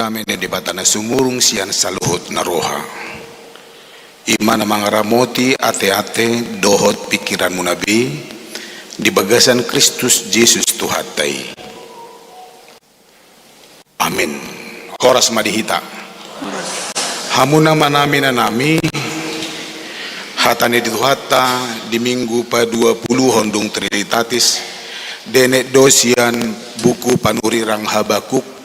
kami ni di bata na sumurong siyan sa luhot na roha. Ima na mga ramoti ate-ate dohot pikiran mo nabi, di bagasan Kristus Jesus tuhatay. Amin. Oras madihita. Hamuna manami na nami, hata ni dituhata di minggu pa 20 hondong trinitatis, dene dosian buku panurirang Habakuk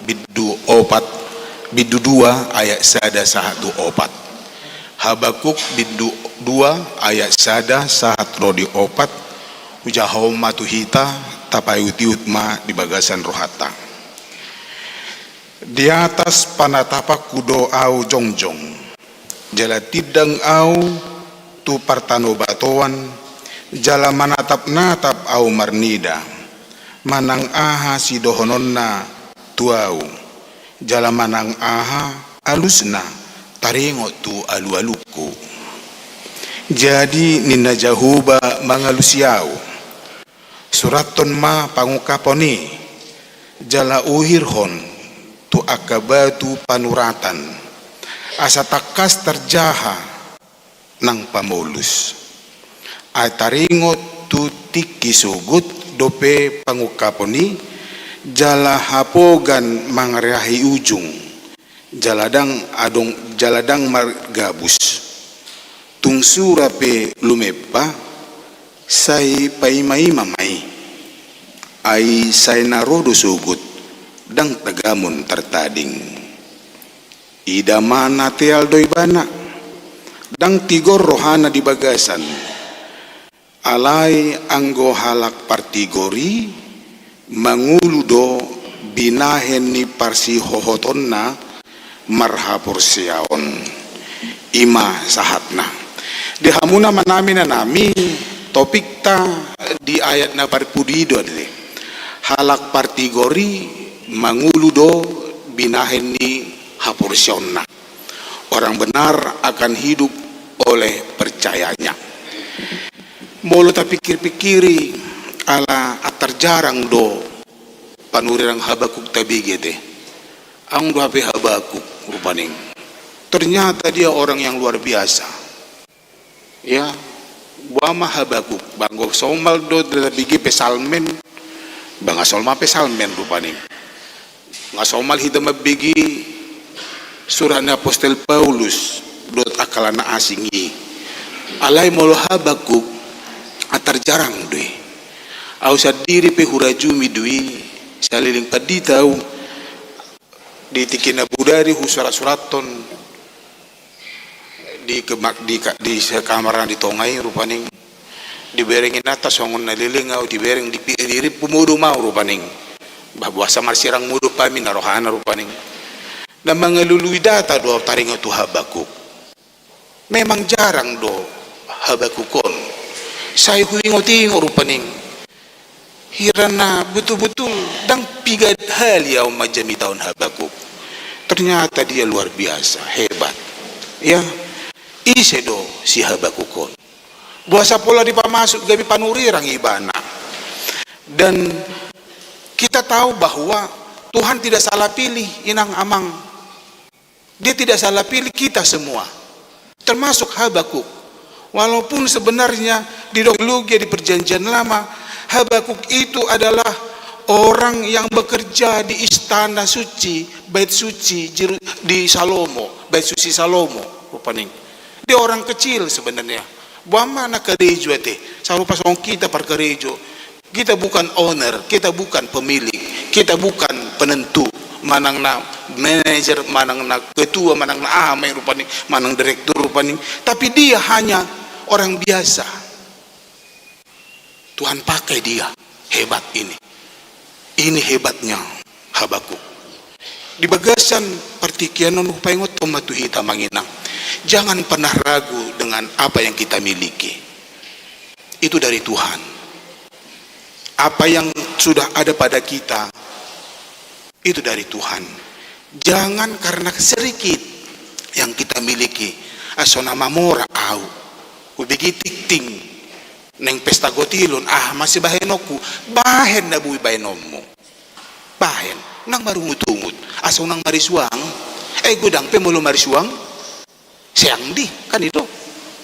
bidu 2 ayat 1-1. Habakuk bidu 2 ayat 1-4 ujahaw matuhita tapayutiut ma di bagasan rohata. Di atas panatapak kudo au jongjong, jala tidang au tu partano batoan, jala manatap-natap au marnida, manang aha si dohononna tuau, jala manang aha alusna taringot tu alu-aluku. Jadi nina jahuba mangalusiau, suraton ma pangukaponi, jala uhirhon tu akabatu panuratan, asa takas terjaha nang pamulus. Ataringot tu tiki sugut dope pangukaponi, jala hapogan mangreahi ujung, jaladang margabus. Tungsura pe lumepa, say paimay-mamay, ay say narodo sugut, dang tagamon tertading. Ida mana tial doy bana, dang tigor rohana di bagasan, alay anggo halak partigori, manguludo binahen ni parsi hohotonna marhapur siaon. Ima sahatna. Dihamuna manami na nami, topik ta di ayat na parpudido adili. Halak partigori manguludo binahen ni hapursyon na. Orang benar akan hidup oleh percayanya. Molo ta pikir-pikiri ala atarjarang do panurirang Habakuk tabigete. Ang do hape Habakuk rupaning. Ternyata dia orang yang luar biasa. Ya, buama Habakuk banggo somal do tabigi pesalmen. Banga solma pesalmen rupaning. Ngasomal hidam mabigi surah na Apostel Paulus dot akalana asingi alay molo Habakuk atar jarang dui au sadiri pe hurajumi dui saliling paditau ditikina budari surat-suraton di sekamaran di tongai rupaning diberengin atas songon nalilingau dibereng di dirip pumudu mau rupaning bahbuasa marsirang mudu pami narohana rupaning na mga lului data do taringo tu Habakuk. Memang jarang do Habakukon say huingo-tingo rupaning hirana betul-betul dang pigad hal yaw majami tahun Habakuk. Ternyata dia luar biasa hebat ya. Ise do si Habakukon buasa pola dipamasuk gabi panurirang ibana. Dan kita tahu bahwa Tuhan tidak salah pilih inang amang. Dia tidak salah pilih kita semua, termasuk Habakuk. Walaupun sebenarnya di di perjanjian lama, Habakuk itu adalah orang yang bekerja di istana suci, bait suci di Salomo, bait suci Salomo rupaning. Dia orang kecil sebenarnya. Buama na karejo ate, sarupa song kita par karejo. Kita bukan owner, kita bukan pemilik, kita bukan penentu, manang na manager, manang na ketua, manang na amay rupaning, manang direktur rupaning. Tapi dia hanya orang biasa. Tuhan pakai dia, hebat ini. Ini hebatnya Habakuk. Di bagasan partikianon upaingot pematuhita manginang. Jangan pernah ragu dengan apa yang kita miliki. Itu dari Tuhan. Apa yang sudah ada pada kita itu dari Tuhan. Jangan karena sedikit yang kita miliki asona mamora au ubigi tikting neng pesta gotilon masih bahenoku bahen na bui bahenommu bahen nang marungut-ungut pasonang marisuang, gudang pe mulu marisuang, siang di kan itu.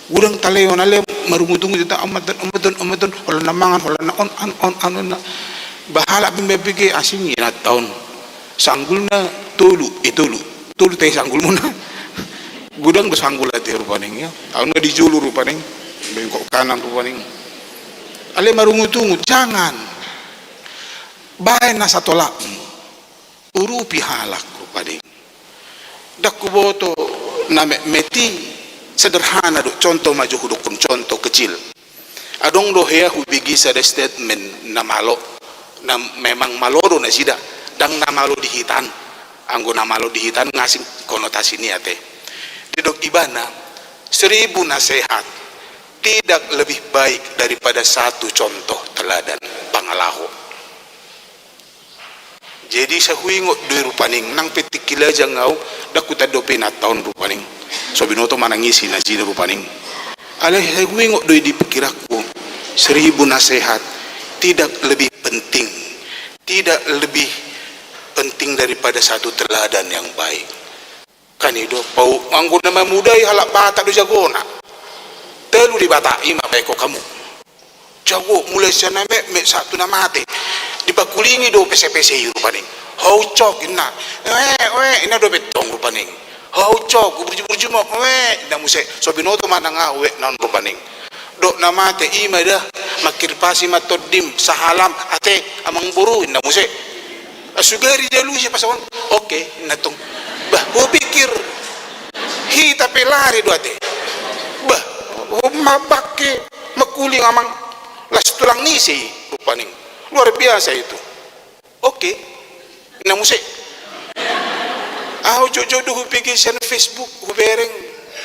Gudang taleo nale marungutungu kita amadan, wala namangan, wala na on na. Bahala pembebigi asing na tahun. Sanggul na tulu tayo sanggul muna. Gudang besanggul ati rupaning ya. Tahun na dijulu rupaning, bengkok kanan rupaning. Ale marungutungu jangan. Bae na sa tolak. Urupi halak rupaning. Dakuboto na meti sederhana do contoh maju hudukum contoh kecil. Adong do hea hubigi sa statement na malo. Na memang maloro na sida dang namalo dihitan anggo namalo dihitan ngasing konotasi niate didok ibana 1000 nasihat tidak lebih baik daripada satu contoh teladan pangalaho. Jadi sahuingo doi rupaning nang petik kilajang ngau dakuta dope na taon rupaning so binoto manangisi na jina rupaning ale sahuingo doi di pikiraku 1000 nasihat tidak lebih penting daripada satu teladan yang baik. Kan itu pau anggo nama mudai halak bata do jagona. Telu di batai ma bae ko kamu. Jago mulai sana me satu na mate. Dibakulingi do pese-pese rupaning. Hau cok ina. Ina do betong rupaning. Hau cok burju-burju mo ina muse so binoto mananga non rupaning. Dok namate ima dah makirpasi matodim sahalam ate amang buru na muse asugari dia lu siapa sawan oke natong bah ho pikir hita pelari do ate bah ho mabake makuling amang las tulang nisi rupaning luar biasa itu oke na muse jojo do pikir sa Facebook ho bereng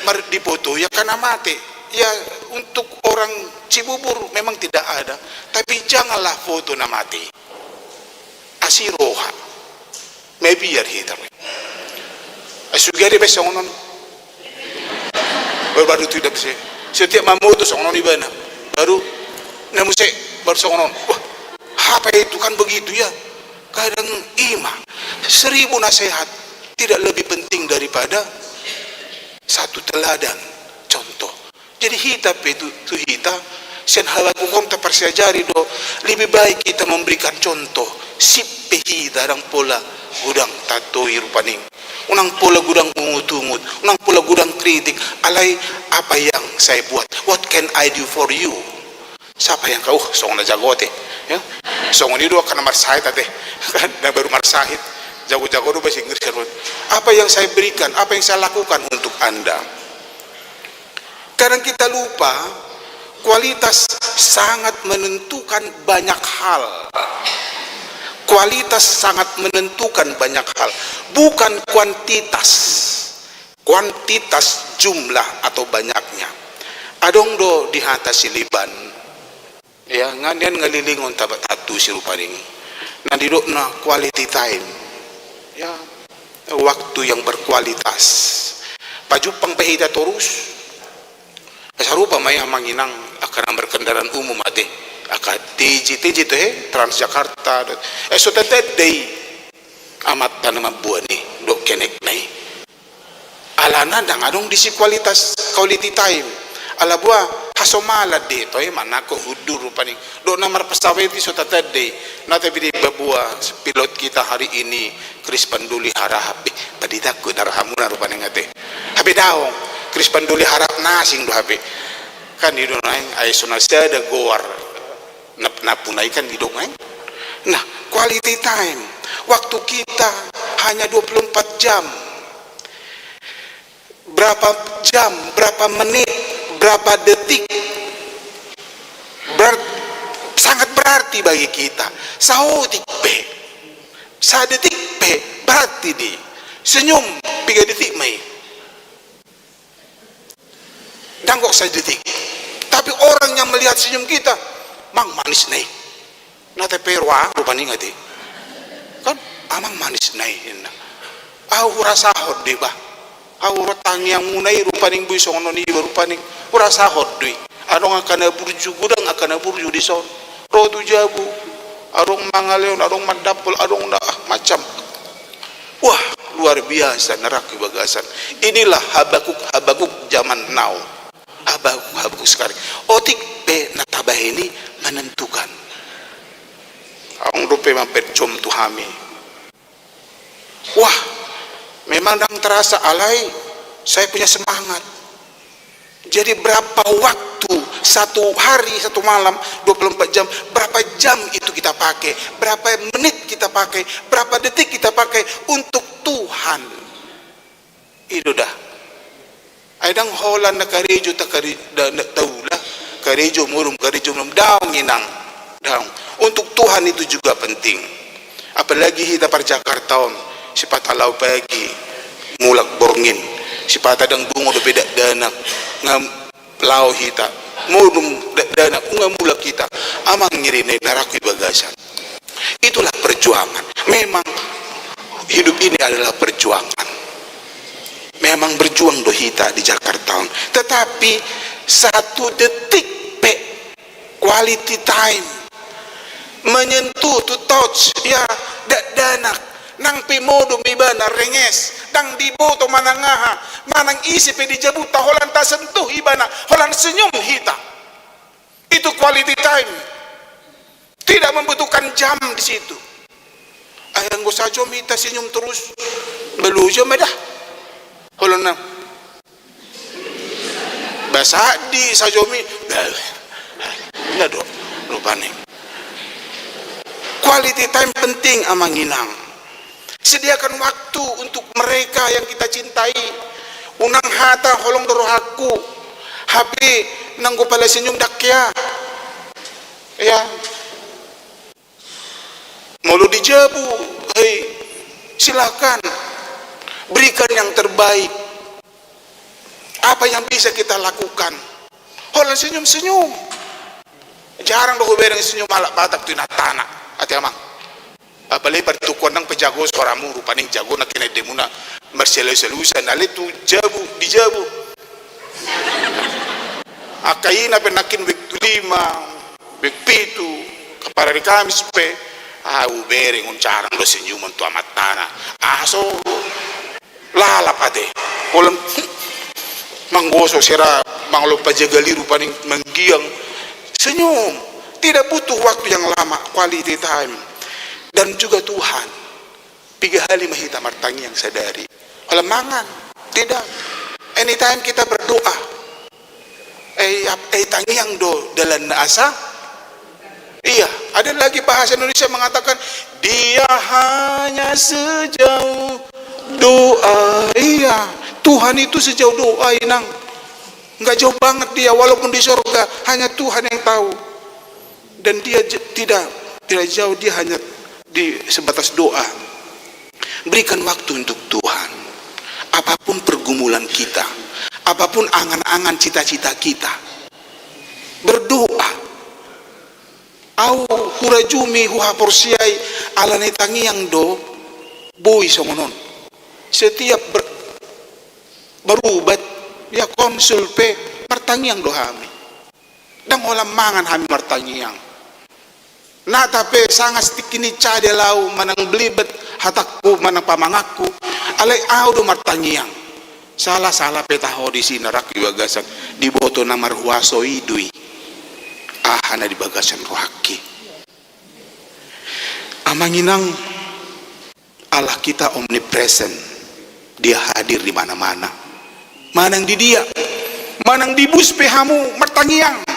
mar dipoto ya kana mate ya untuk orang Cibubur memang tidak ada, tapi janganlah foto na mati. Asiroha, maybe yar hitar. Asugari besongon, baru tu dah se. Setiap mamoto songon iba na, baru namuse baru songon. Wah, apa itu kan begitu ya? Kadang ima 1000 nasihat tidak lebih penting daripada satu teladan contoh. Jadi hita itu hita sen halakukom ta persiajari do lebih baik kita memberikan contoh sipe hita dang pola gudang tatoi rupaning unang pola gudang mungut-ungut unang pola gudang kritik alai apa yang saya buat, what can I do for you, siapa yang kau songon na jagote ya songon itu akan marsahit ate kan baru marsahit jago-jago do bahasa Inggris apa yang saya berikan, apa yang saya lakukan untuk Anda. Kadang kita lupa kualitas sangat menentukan banyak hal. Kualitas sangat menentukan banyak hal, bukan kuantitas. Kuantitas jumlah atau banyaknya. Adong do di hata siliban. Ya nganian ngalilingon tabat hatu siruparing. Nandidok na quality time. Ya waktu yang berkualitas. Pajupang pahita torus. Sarupa may amanginang akan berkendaraan umum ate akan TJ tu Transjakarta so day amat tanam buah ni dok kenek nai alana dang adong disi kualitas quality time ala buah hasomala de to mana ko hudur rupaning dok namar pesawati so day nate bidi babua pilot kita hari ini Kris Panduli harap tadi takut darhamuna rupaning ate habe daong Kris Panduli harap nasing do habe kan di donaing ay sunasya ada goar napunai kan di dongeng. Nah quality time waktu kita hanya 24 jam, berapa menit, berapa detik sangat berarti bagi kita. Saotik pe sadetik pe berarti di senyum 3 detik mai danggok saja detik, tapi orang yang melihat senyum kita mang manis naik nate perwa rupani ngati kan amang manis naik au rasa hot de ba au rotang yang munai rupaning bui songono ni rupaning rasa hot de adong akan burju gudang akan burju di son rotu jabu adong mangaleon adong madapul adong dah macam Wah, luar biasa neraka bagasan. Inilah Habakuk zaman now. Habakuk sekarang. Otik pe natabah ini menentukan. Ang rupe mampecom tuhami. Wah, memang dang terasa alai saya punya semangat. Jadi berapa waktu, satu hari, satu malam, 24 jam, berapa jam itu kita pakai, berapa menit kita pakai, berapa detik kita pakai untuk Tuhan. Itu dah. Aidang holan na karejo ta taula, karejo murum daung inang. Daung. Untuk Tuhan itu juga penting. Apalagi kita per Jakarta, sipat alaw pagi, mulak borngin, sipat adang bungo do beda danak, ngam lao hita, mudum danak, ngam mulak kita, amang ngirinay narakui bagasan. Itulah perjuangan. Memang hidup ini adalah perjuangan. Memang berjuang do hita di Jakarta. Tetapi satu detik pe quality time menyentuh to touch ya danak nang pimodo mibana renges dang diboto manangaha manang isi pe dijabuta holan ta sentuh ibana holan senyum hita. Itu quality time. Tidak membutuhkan jam di situ. Ayang go sajo mita senyum terus belujo medah holan na basa di sajomi na do rupane. Quality time penting amang inang. Sediakan waktu untuk mereka yang kita cintai. Unang hata holong doro aku. Habi nanggo pala senyum dakya. Ya. Mulu dijabu. Hei, silakan. Berikan yang terbaik. Apa yang bisa kita lakukan? Holang senyum-senyum. Jarang doh bereng senyum malak batak tu na tanah. Ati amang apalagi pertukuan nang pejago soramu rupaning jago nak kena demuna merselus-selusan ale tu dijabu akaina penakin bek 5 bek 7 kapara di Kamis pe bereng uncarang do senyuman tu amat tanah so lalap ade kolam manggoso sira manglo pajagali rupaning manggiang senyum. Tidak butuh waktu yang lama, quality time. Dan juga Tuhan. 3 hari mahita martangi yang sadari. Halamangan. Tidak. Anytime kita berdoa. Tangi yang do dalam asa. Iya. Ada lagi bahasa Indonesia mengatakan, dia hanya sejauh doa. Iya. Tuhan itu sejauh doa inang. Enggak jauh banget dia. Walaupun di surga, hanya Tuhan yang tahu. Dan dia tidak jauh, dia hanya di sebatas doa. Berikan waktu untuk Tuhan. Apapun pergumulan kita, apapun angan-angan cita-cita kita, berdoa. Au hurajumi huhaporsiai ala netangi yang do boy songonon. Setiap berubat ya konsul pe martangi yang dohami. Dan olam mangan hami martangi yang. Na tapi sangat stikini cade lau manang belibet hatakku manang pamangakku alai au do martangiang salah petaho di sini rak di bagasan di boto namar huaso idui ahana di bagasan rohaki amanginang Allah kita omnipresent, dia hadir di mana-mana, manang di dia manang di bus pehamu martangiang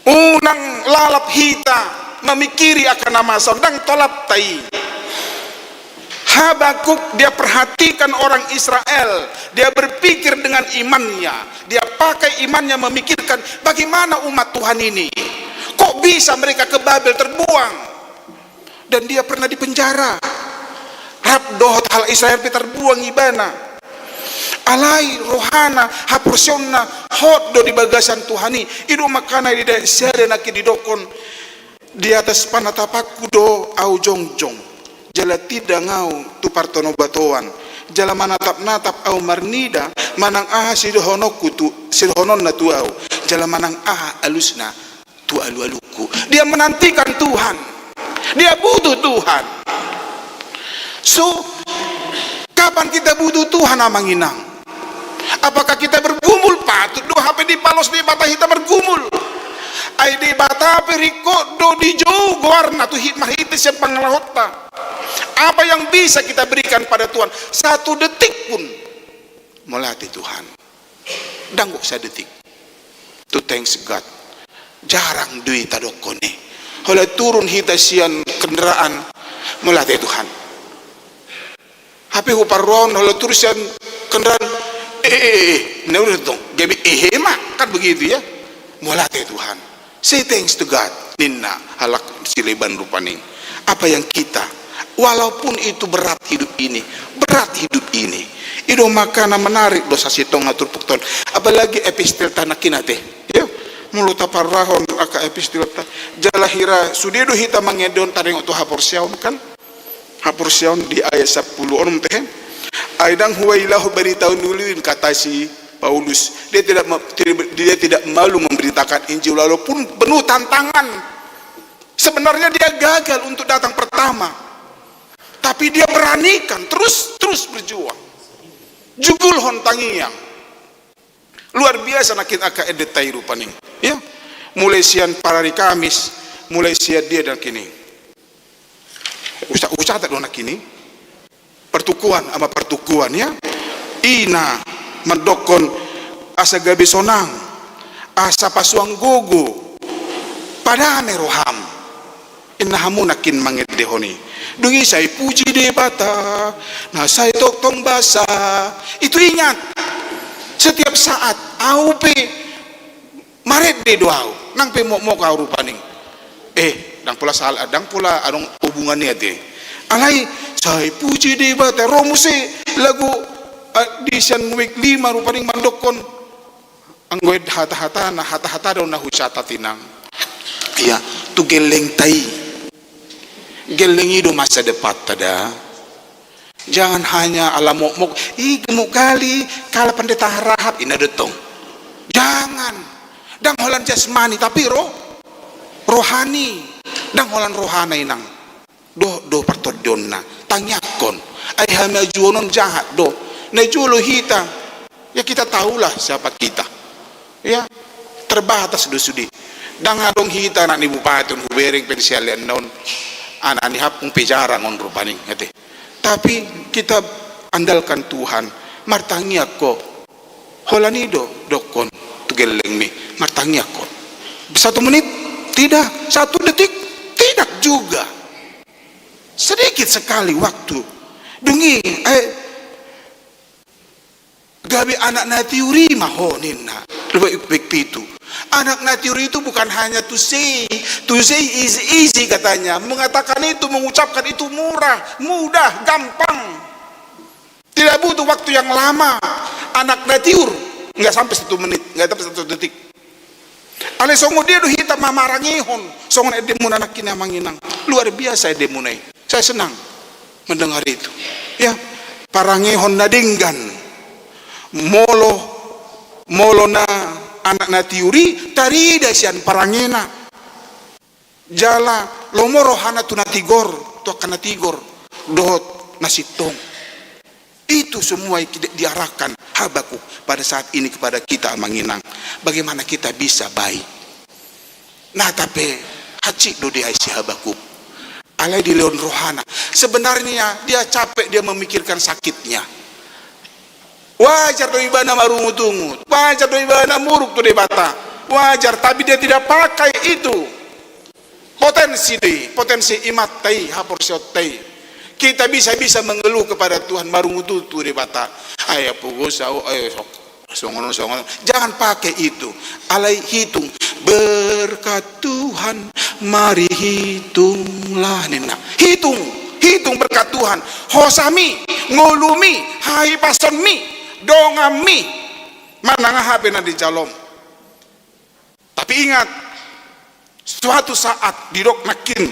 unang lalap hita memikiri akan nama sedang tolap tai. Habakuk dia perhatikan orang Israel, dia berpikir dengan imannya, dia pakai imannya memikirkan bagaimana umat Tuhan ini kok bisa mereka ke Babel terbuang, dan dia pernah di penjara. Rabdohot hal Israel terbuang ibana alai rohana haporsionna hot do di bagasan Tuhani idu makana di desa nak di dokon di atas panatapakku do au jongjong jala tidak ngau tu partono batoan jala manatap-natap au marnida manang aha sidohonoku tu sidohonon na tu au jala manang aha alusna tu alu-aluku. Dia menantikan Tuhan, dia butuh Tuhan. So, kapan kita butuh Tuhan amanginang? Apakah kita bergumul patut do HP di palos di bata kita bergumul? Ai di bata periko do di jauh warna tu hikmah itu siap pangalahota. Apa yang bisa kita berikan pada Tuhan? 1 detik pun melatih Tuhan. Danggok sedetik. To thanks God. Jarang duit tadokone. Oleh turun hita sian kendaraan melatih Tuhan. HP huparon oleh turun sian kendaraan menurut dong, gabi hemat kan begitu ya. Melatih Tuhan. Say thanks to God. Ninna halak sileban rupani. Apa yang kita, walaupun itu berat hidup ini, itu makanan menarik dosa sitong atur pukton. Apalagi epistel tanah kinate. Ya, mulut aparahon aka epistel ta. Jalahira sudedo hita mangedon taring untuk haporsiaun kan? Haporsiaun di ayat 10 onum teh. Aidang huwailahu beritahu duluin kata si Paulus. Dia tidak malu memberitakan Injil walaupun penuh tantangan. Sebenarnya dia gagal untuk datang pertama, tapi dia beranikan terus berjuang. Jugul hontangiang luar biasa nakin aka edetai rupaning. Ya, mulai sian para hari Kamis, mulai sian dia dan kini. Usah tak nak kini. Pertukuan ama pertukuan ya. Ina mendokon asa gabi sonang, asa pasuang gogo padane roham. Innahamu nakin mangedehoni. Dungi saya puji de bata, nah saya tong basa. Itu ingat. Setiap saat aupe maret de doau, nang pe mo kau rupaning. Dang pula salah, dang pula anong hubungannya de. Alai saya puji de bata romuse lagu di sian week 5 rupaning mandokon anggoed hata daw na husata tinang. Iya, tu geleng tai. Geleng itu masa depan tada. Jangan hanya ala mok gemuk kali kala pendeta harahap ina detong. Jangan. Dang holan jasmani tapi rohani. Dang holan rohana inang. Do partodonna tanyakon ai hama juonon jahat do na julo hita ya kita tahulah siapa kita ya terbatas do sudi dangadong hita na ni bupati hubereng pensialian non ana ni hapung pejara ngon rupaning ngate tapi kita andalkan Tuhan martangi ako holanido dokon tugeleng mi martangi ako 1 menit tidak 1 detik tidak juga sedikit sekali waktu dungi gabi anak na teori mahonin na lebih pitu anak na teori itu bukan hanya to say is easy katanya mengatakan itu mengucapkan itu mudah gampang tidak butuh waktu yang lama anak na teori nggak sampai 1 menit nggak sampai 1 detik ale songo dia do hita mamarangihon songo edemu anak kina manginang luar biasa edemunai. Saya senang mendengar itu. Ya, parangihon na dinggan. Molo na anak na tiuri tarida sian parangena. Jala lomoro hana tu natigor, tu akan natigor dohot nasitong. Itu semua diarahkan Habakuk pada saat ini kepada kita manginang. Bagaimana kita bisa baik. Nah tapi hacik do dia si Habakuk. Alai di leon rohana. Sebenarnya dia capek dia memikirkan sakitnya. Wajar do ibana marungutungut. Wajar do ibana muruk do debata. Wajar tapi dia tidak pakai itu. Potensi imat tai hapor siot tai. Kita bisa mengeluh kepada Tuhan marungututu debata. Aya pugosau ayo songono. Jangan pakai itu. Alai hitung berkat Tuhan, mari hitunglah nina. Hitung berkat Tuhan. Hosami, ngolumi, hai pasonmi, dongami, manangahape na di jalom. Tapi ingat, suatu saat di dok nakin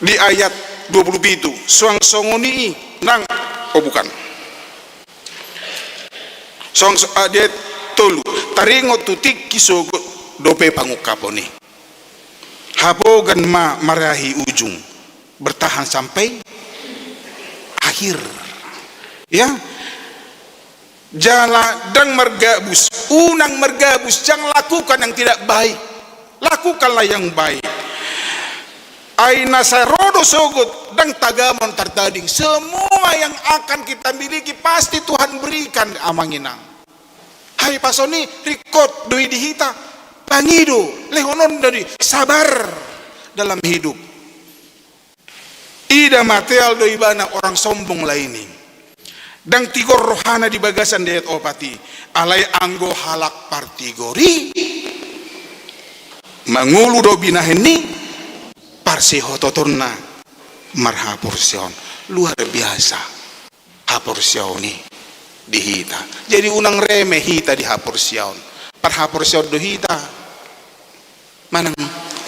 di ayat 20 itu, suang songoni nang, bukan. Song dia tolu taringo tutik kisogo dope pangukaponi habogan marahi ujung bertahan sampai terakhir. Ya, jala dang mergabus, unang mergabus, jangan lakukan yang tidak baik, lakukanlah yang baik. Aina sarodo sogot dan tagamon tertading, semua yang akan kita miliki pasti Tuhan berikan amanginang. Hai pasoni rikot doi dihita pangido lehonon dari sabar dalam hidup. Ida material doi bana orang sombong laini. Dan tigor rohana di bagasan dayat opati alai anggo halak partigori mangulu do binaheni parseho totorna marha porsion luar biasa haporsioni dihita. Jadi unang reme hita di haporsion par haporsion do hita manang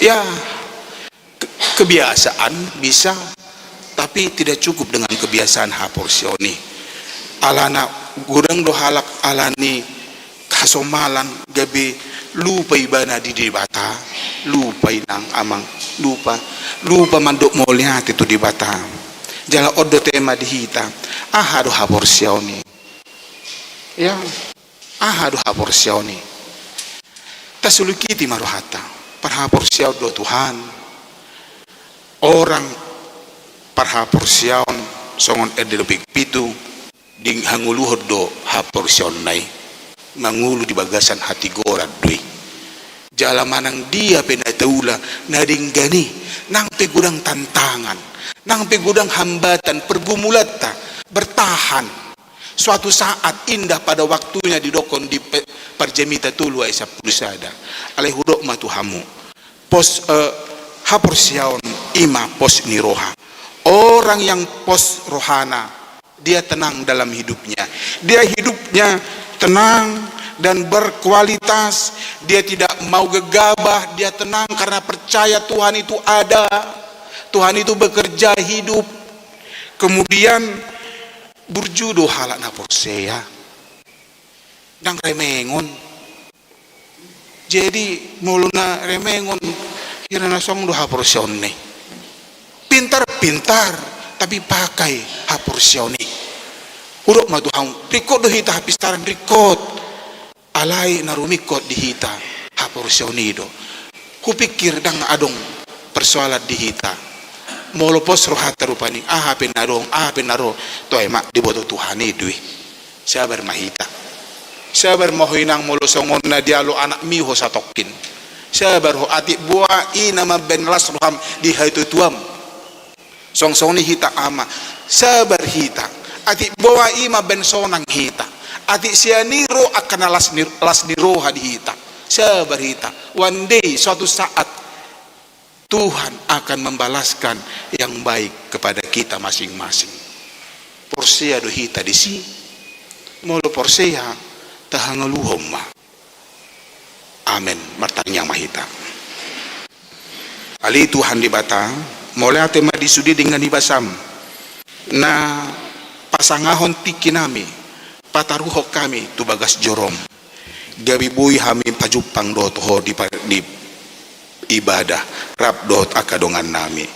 ya kebiasaan bisa, tapi tidak cukup dengan kebiasaan haporsioni. Alana gudang do halak alani kasomalan gabe lupa ibana di dibata, lupa inang amang, lupa mandok molihat itu di bata. Jala odo tema dihita, ahadu haporsioni. Ya, ahadu haporsioni. Tasulukiti maruhata, parhaporsiau do Tuhan. Orang parhaporsiaun songon lebih pitu ding hanguluhod do haporsion nai. Mangulu di bagasan hati gorat dui jala manang dia penataula nadinggani nang pegudang tantangan, nang pegudang hambatan pergumulata bertahan. Suatu saat indah pada waktunya didokon di parjemita tulu aisa pusada alai hudok matuhamu pos haporsiaon ima pos niroha. Orang yang pos rohana dia tenang dalam hidupnya, dia hidupnya tenang dan berkualitas. Dia tidak mau gegabah, dia tenang karena percaya Tuhan itu ada, Tuhan itu bekerja hidup. Kemudian burjudo halak naporseya dan remengon. Jadi muluna remengon kirana song do haporsione. Pintar-pintar tapi pakai haporsione. Urok matuhang rikot do hita hapistaran rikot alai narumikot dihita haporsionido. Kupikir dang adong persoalan dihita molopos rohata rupani penaro to emak diboto Tuhan idui sabar mahita sabar mohinang molosongon na dialo anak miho satokin sabar ho ati buah ina mabenlas roham di haitu tuam songsoni hita ama sabar hita ati bawa ima bensonang hita ati sianiro akan las niroha di hita sabar hita. One day suatu saat Tuhan akan membalaskan yang baik kepada kita masing-masing. Porsea do hita di si molo porsea tahangaluhom ma amen martanyang mahita ali Tuhan di bata mulai tema disudi dengan ibasam na pasangahon tiki nami pataruhok kami tu bagas jorom gabi bui hami pajupang dot ho di ibadah rap dot akadongan nami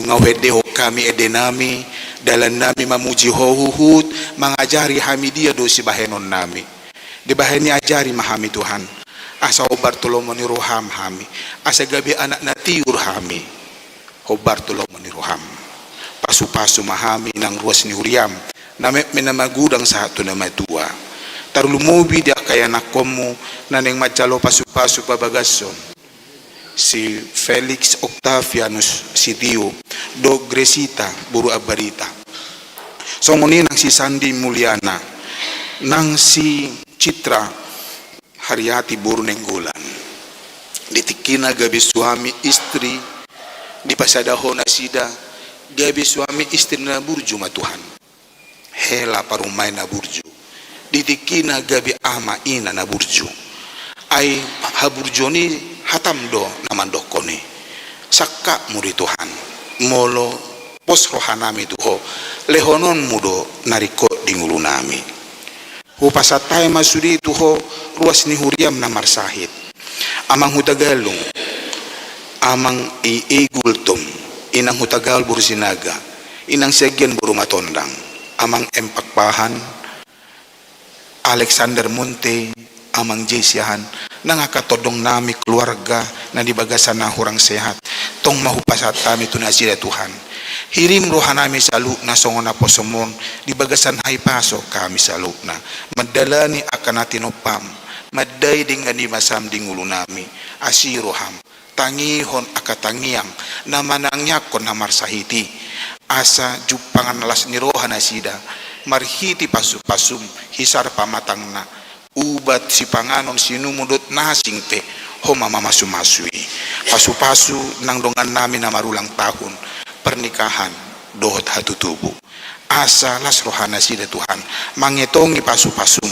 ngawede ho kami ede nami dalan nami mamuji hohuhut mengajari hami dia dosi bahenon nami di baheni ajari mahami Tuhan asa Bartolomeo ni roham hami asa gabi anak natiur hami ho Bartolomeo ni roham pasu-pasu mahami nang ruas ni Uriam name menamagudang sa hato na matua tarulumobi dia kaya nakomu naneng macalo pasu-pasu pabagason si Felix Octavianus si Dio do Gresita buru abarita songoni nang si Sandi Mulyana nang si Citra Haryati buru nenggolan ditikina gabi suami istri di pasadahon asida gabi suami istri na burju matuhan hela parumay na burju ditikina gabi ama ina na burju ay haburjoni hatam do naman dokone sakka muri Tuhan molo pos rohanami tuho lehonon mudo nariko dingulu nami upasatay masudi tuho ruas ni Huriam na marsahit amang hutagalong amang iigultom inang hutagal bursinaga inang segian buruma tondang amang empakpahan Alexander Munte amang jesiahan nangakatodong nami keluarga na dibagasan na hurang sehat tong mahupasat kami tunasida Tuhan hirim rohanami salu na songon na posomon dibagasan hay pasok kami salu na madalani akan natin opam maday dengan di masam di ngulu nami asiroham tangihon akatangiang na manangyakon na marsahiti asa jupangan alas ni rohana sida marhiti pasum hisar pamatang na ubat si panganon sinumudot nasing te homa mamasu-masui pasu-pasu nang dongan namin na marulang tahun pernikahan dohot hatutubu asa las rohana sida Tuhan mangetongi pasu-pasum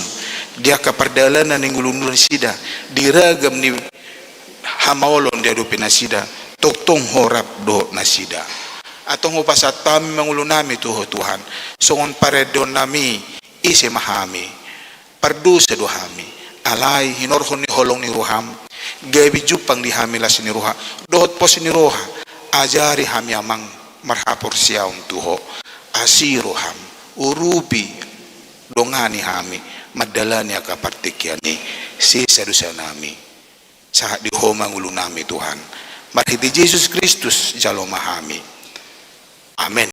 dia kaperdalanan ning ulun sida diragam ni hamaolon dia do pinasida toktong horap do nasida atong upasat kami mangulun nami tuho Tuhan songon paredon nami ise mahami pardusa dohami alai hinorhon ni holong ni roham gabi jupang di hamilas ni roha dohot pos ni roha ajari hami amang marhapor siaung tuho asiroham urubi dongani hami madalani akapartikiani sisa dosa nami saat di homa ngulun nami Tuhan marhiti Yesus Kristus jalo mahami amen.